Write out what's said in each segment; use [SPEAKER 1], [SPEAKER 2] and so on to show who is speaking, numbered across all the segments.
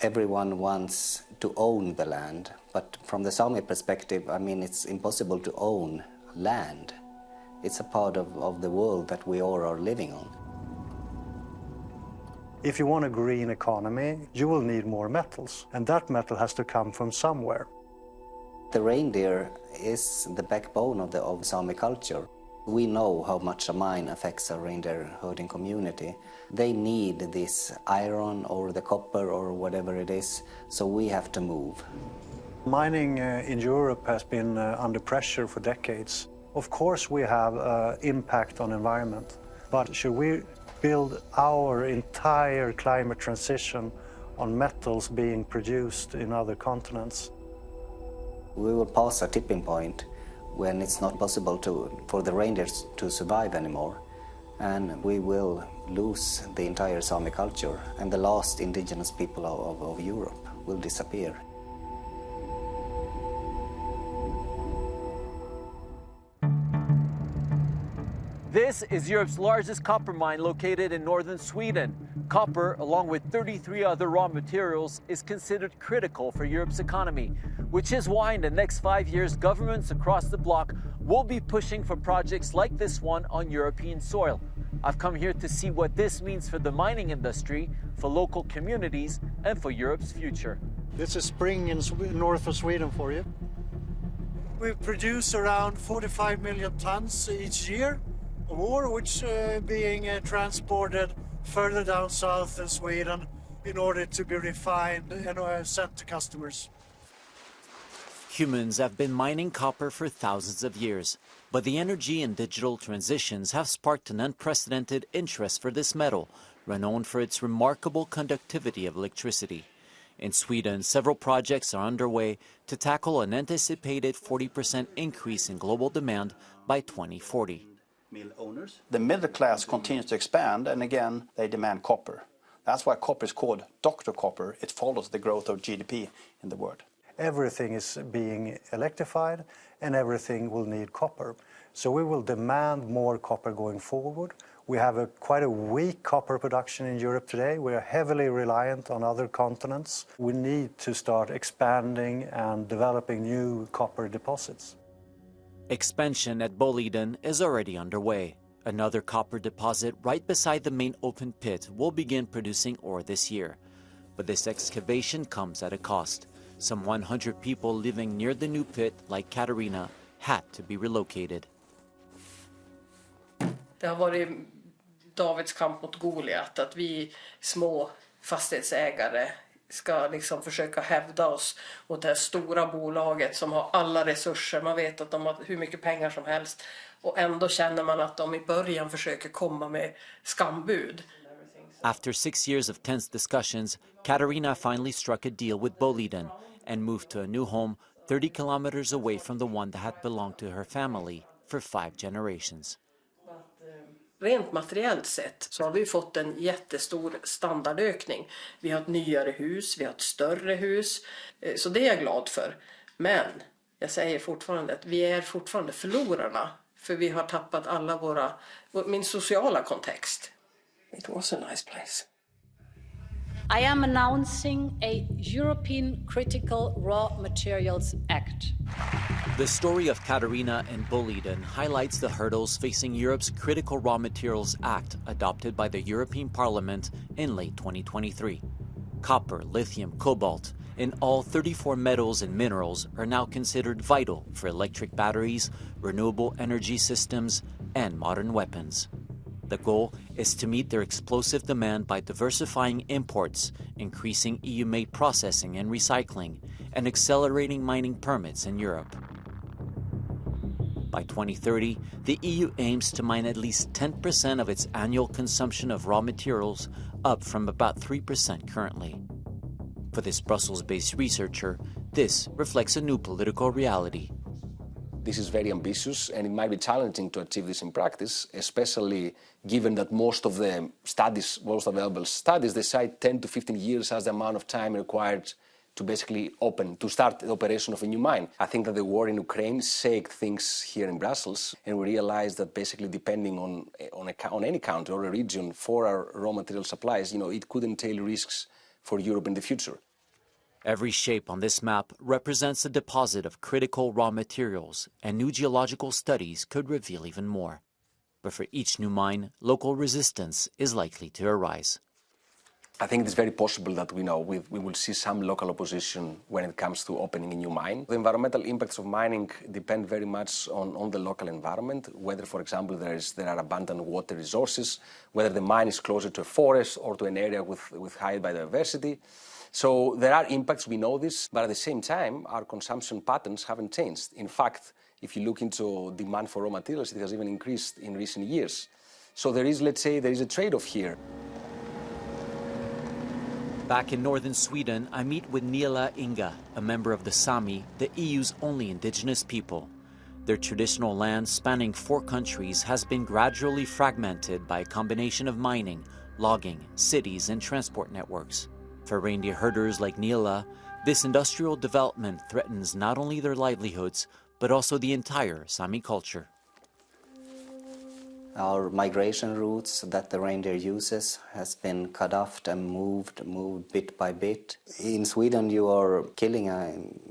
[SPEAKER 1] Everyone wants to own the land, but from the Sami perspective, I mean, it's impossible to own land. It's a part of the world that we all are living on.
[SPEAKER 2] If you want a green economy, you will need more metals, and that metal has to come from somewhere.
[SPEAKER 1] The reindeer is the backbone of Sami culture. We know how much a mine affects a reindeer herding community. They need this iron or the copper or whatever it is, so we have to move.
[SPEAKER 2] Mining in Europe has been under pressure for decades. Of course we have impact on environment, but should we build our entire climate transition on metals being produced in other continents?
[SPEAKER 1] We will pass a tipping point when it's not possible for the reindeers to survive anymore, and we will lose the entire Sami culture, and the last indigenous people of Europe will disappear.
[SPEAKER 3] This is Europe's largest copper mine located in northern Sweden. Copper, along with 33 other raw materials, is considered critical for Europe's economy, which is why in the next 5 years, governments across the bloc will be pushing for projects like this one on European soil. I've come here to see what this means for the mining industry, for local communities, and for Europe's future.
[SPEAKER 2] This is spring in north of Sweden for you. We produce around 45 million tons each year of ore, which being transported further down south in Sweden in order to be refined and sent to customers.
[SPEAKER 4] Humans have been mining copper for thousands of years, but the energy and digital transitions have sparked an unprecedented interest for this metal, renowned for its remarkable conductivity of electricity. In Sweden, several projects are underway to tackle an anticipated 40% increase in global demand by 2040.
[SPEAKER 5] The middle class continues to expand, and again, they demand copper. That's why copper is called Dr. Copper. It follows the growth of GDP in the world.
[SPEAKER 2] Everything is being electrified, and everything will need copper. So we will demand more copper going forward. We have quite a weak copper production in Europe today. We are heavily reliant on other continents. We need to start expanding and developing new copper deposits.
[SPEAKER 4] Expansion at Boliden is already underway. Another copper deposit right beside the main open pit will begin producing ore this year. But this excavation comes at a cost. Some 100 people living near the new pit, like Katarina, had to be relocated.
[SPEAKER 6] Det har varit Davids kamp mot Goliat, att vi små fastighetsägare ska liksom försöka hävda oss mot det här stora bolaget som har alla resurser. Man vet att de har hur mycket pengar som helst, och ändå känner man att de i början försöker komma med skambud.
[SPEAKER 4] After 6 years of tense discussions, Katarina finally struck a deal with Boliden and moved to a new home 30 kilometers away from the one that had belonged to her family for 5 generations.
[SPEAKER 6] Rent materiellt sett så har vi fått en jättestor standardökning. Vi har ett nyare hus, vi har ett större hus, så det är jag glad för. Men jag säger fortfarande att vi är fortfarande förlorarna, för vi har tappat alla min sociala kontext. It was a nice place.
[SPEAKER 7] I am announcing a European Critical Raw Materials Act.
[SPEAKER 4] The story of Katarina and Boliden highlights the hurdles facing Europe's Critical Raw Materials Act, adopted by the European Parliament in late 2023. Copper, lithium, cobalt, and all 34 metals and minerals are now considered vital for electric batteries, renewable energy systems, and modern weapons. The goal is to meet their explosive demand by diversifying imports, increasing EU-made processing and recycling, and accelerating mining permits in Europe. By 2030, the EU aims to mine at least 10% of its annual consumption of raw materials, up from about 3% currently. For this Brussels-based researcher, this reflects a new political reality.
[SPEAKER 8] This is very ambitious, and it might be challenging to achieve this in practice, especially given that most of the studies, most available studies, they cite 10 to 15 years as the amount of time required to basically start the operation of a new mine. I think that the war in Ukraine shaked things here in Brussels, and we realized that basically depending on any country or a region for our raw material supplies, it could entail risks for Europe in the future.
[SPEAKER 4] Every shape on this map represents a deposit of critical raw materials, and new geological studies could reveal even more. But for each new mine, local resistance is likely to arise.
[SPEAKER 8] I think it's very possible that we will see some local opposition when it comes to opening a new mine. The environmental impacts of mining depend very much on the local environment, whether, for example, there are abundant water resources, whether the mine is closer to a forest or to an area with high biodiversity. So there are impacts, we know this, but at the same time, our consumption patterns haven't changed. In fact, if you look into demand for raw materials, it has even increased in recent years. So there is a trade-off here.
[SPEAKER 4] Back in northern Sweden, I meet with Niela Inga, a member of the Sami, the EU's only indigenous people. Their traditional land, spanning 4 countries, has been gradually fragmented by a combination of mining, logging, cities, and transport networks. For reindeer herders like Niela, this industrial development threatens not only their livelihoods, but also the entire Sami culture.
[SPEAKER 1] Our migration routes that the reindeer uses has been cut off and moved bit by bit. In Sweden, you are killing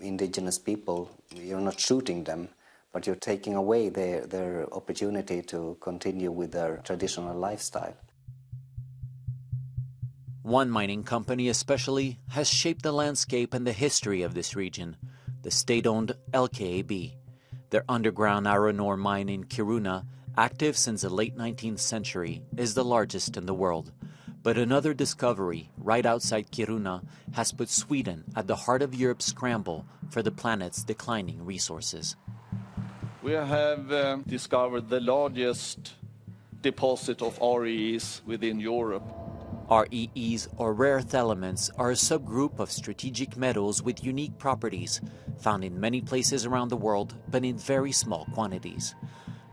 [SPEAKER 1] indigenous people. You're not shooting them, but you're taking away their opportunity to continue with their traditional lifestyle.
[SPEAKER 4] One mining company especially has shaped the landscape and the history of this region, the state-owned LKAB. Their underground iron ore mine in Kiruna, active since the late 19th century, is the largest in the world. But another discovery right outside Kiruna has put Sweden at the heart of Europe's scramble for the planet's declining resources.
[SPEAKER 9] We have discovered the largest deposit of REEs within Europe.
[SPEAKER 4] REEs, or rare earth elements, are a subgroup of strategic metals with unique properties, found in many places around the world, but in very small quantities.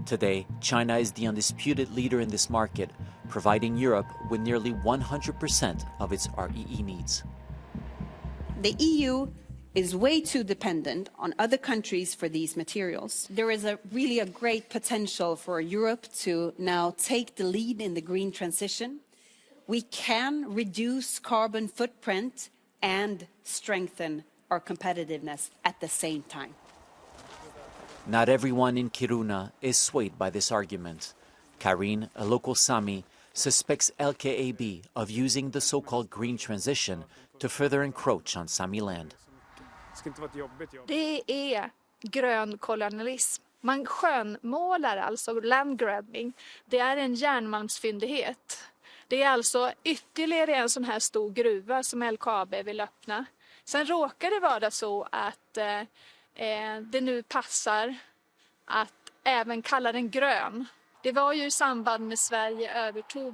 [SPEAKER 4] Today, China is the undisputed leader in this market, providing Europe with nearly 100% of its REE needs.
[SPEAKER 10] The EU is way too dependent on other countries for these materials. There is really a great potential for Europe to now take the lead in the green transition. We can reduce carbon footprint and strengthen our competitiveness at the same time.
[SPEAKER 4] Not everyone in Kiruna is swayed by this argument. Karin, a local Sami, suspects LKAB of using the so-called green transition to further encroach on Sami land.
[SPEAKER 11] Det är grön kolonialism. Man skönmålar alltså landgrabbing. Det är en järnmalmsfyndighet. Det är alltså ytterligare en sån här stor gruva som LKAB vill öppna. Sen råkar det vara så att det nu passar att även kalla den grön. Det var ju i samband med Sverige övertog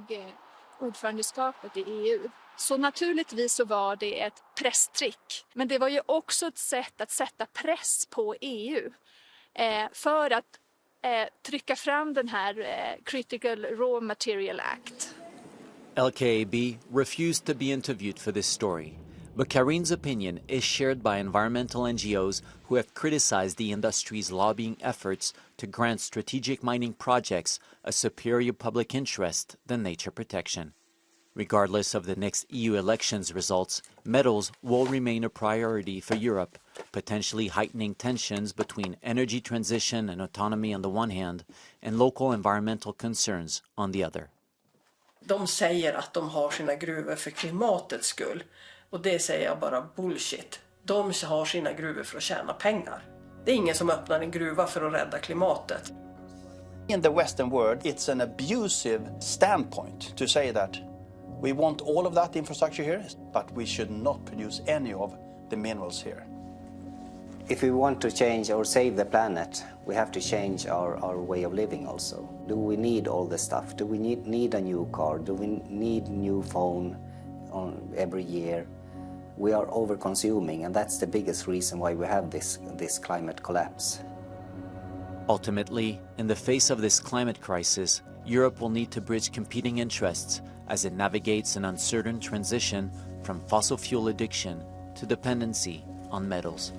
[SPEAKER 11] ordförandeskapet i EU. Så naturligtvis så var det ett presstrick. Men det var ju också ett sätt att sätta press på EU för att trycka fram den här Critical Raw Material Act.
[SPEAKER 4] LKAB refused to be interviewed for this story, but Karin's opinion is shared by environmental NGOs who have criticized the industry's lobbying efforts to grant strategic mining projects a superior public interest than nature protection. Regardless of the next EU elections results, metals will remain a priority for Europe, potentially heightening tensions between energy transition and autonomy on the one hand and local environmental concerns on the other.
[SPEAKER 6] De säger att de har sina gruvor för klimatets skull. Och det säger jag bara bullshit. De har sina gruvor för att tjäna pengar. Det är ingen som öppnar en gruva för att rädda klimatet.
[SPEAKER 5] In the Western world, it's an abusive standpoint to say that we want all of that infrastructure here, but we should not produce any of the minerals here.
[SPEAKER 1] If we want to change or save the planet, we have to change our way of living also. Do we need all this stuff? Do we need a new car? Do we need new phone every year? We are over-consuming, and that's the biggest reason why we have this climate collapse.
[SPEAKER 4] Ultimately, in the face of this climate crisis, Europe will need to bridge competing interests as it navigates an uncertain transition from fossil fuel addiction to dependency on metals.